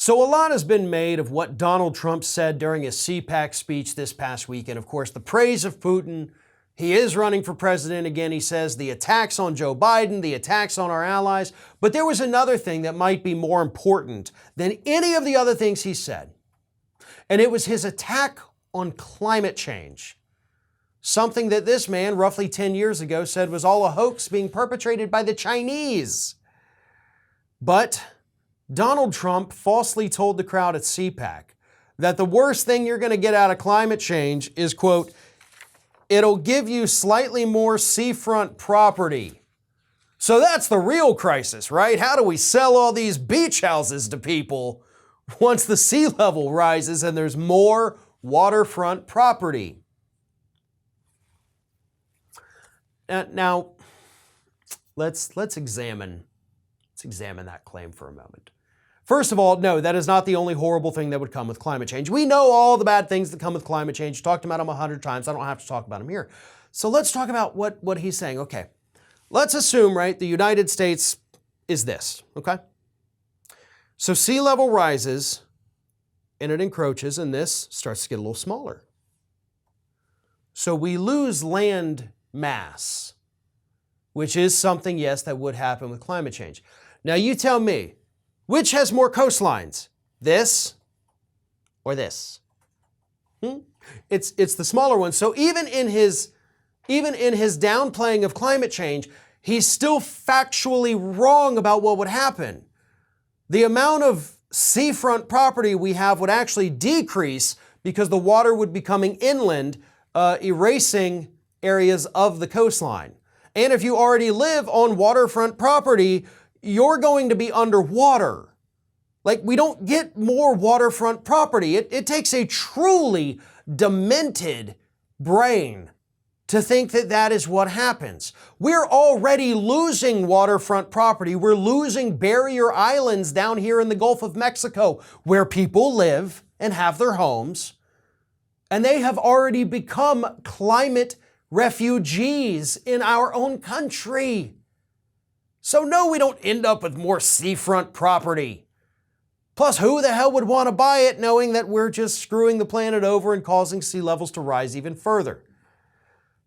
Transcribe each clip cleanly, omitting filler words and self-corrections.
So a lot has been made of what Donald Trump said during his CPAC speech this past weekend. Of course, the praise of Putin. He is running for president again. He says the attacks on Joe Biden, the attacks on our allies. But there was another thing that might be more important than any of the other things he said. And it was his attack on climate change. Something that this man, roughly 10 years ago, said was all a hoax being perpetrated by the Chinese. But Donald Trump falsely told the crowd at CPAC that the worst thing you're going to get out of climate change is, quote, it'll give you slightly more seafront property. So that's the real crisis, right? How do we sell all these beach houses to people once the sea level rises and there's more waterfront property? Now, let's examine that claim for a moment. First of all, no, that is not the only horrible thing that would come with climate change. We know all the bad things that come with climate change. Talked about them 100 times. I don't have to talk about them here. So let's talk about what he's saying. Okay, let's assume, right, the United States is this, okay? So sea level rises and it encroaches and this starts to get a little smaller. So we lose land mass, which is something, yes, that would happen with climate change. Now you tell me, which has more coastlines, this or this? It's the smaller one. So even in his downplaying of climate change, he's still factually wrong about what would happen. The amount of seafront property we have would actually decrease because the water would be coming inland, erasing areas of the coastline. And if you already live on waterfront property, you're going to be underwater. Like, we don't get more waterfront property. It takes a truly demented brain to think that that is what happens. We're already losing waterfront property. We're losing barrier islands down here in the Gulf of Mexico where people live and have their homes. And they have already become climate refugees in our own country. So no, we don't end up with more seafront property. Plus, who the hell would want to buy it knowing that we're just screwing the planet over and causing sea levels to rise even further?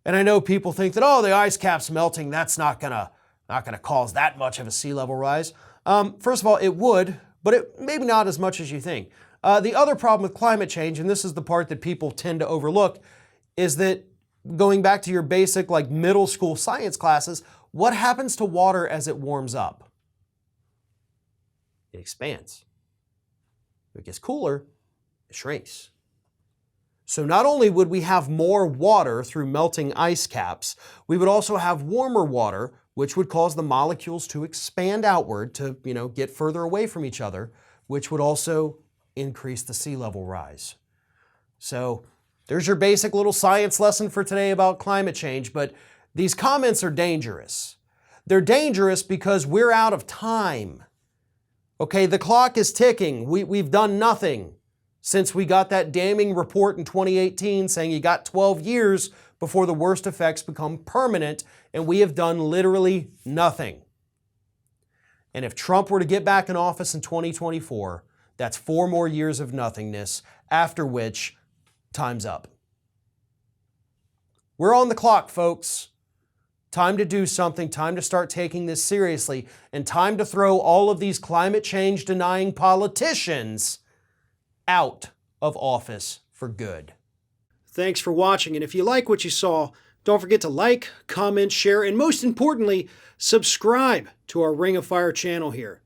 And I know people think that, oh, the ice cap's melting, that's not gonna cause that much of a sea level rise. First of all, it would, but it maybe not as much as you think. The other problem with climate change, and this is the part that people tend to overlook, is that going back to your basic like middle school science classes, what happens to water as it warms up? It expands. If it gets cooler, it shrinks. So not only would we have more water through melting ice caps, we would also have warmer water, which would cause the molecules to expand outward to, get further away from each other, which would also increase the sea level rise. So there's your basic little science lesson for today about climate change, but these comments are dangerous. They're dangerous because we're out of time. Okay, the clock is ticking. We've done nothing since we got that damning report in 2018 saying you got 12 years before the worst effects become permanent, and we have done literally nothing. And if Trump were to get back in office in 2024, that's 4 more years of nothingness, after which time's up. We're on the clock, folks. Time to do something, time to start taking this seriously, and time to throw all of these climate change denying politicians out of office for good. Thanks for watching, and if you like what you saw, don't forget to like, comment, share, and most importantly, subscribe to our Ring of Fire channel here.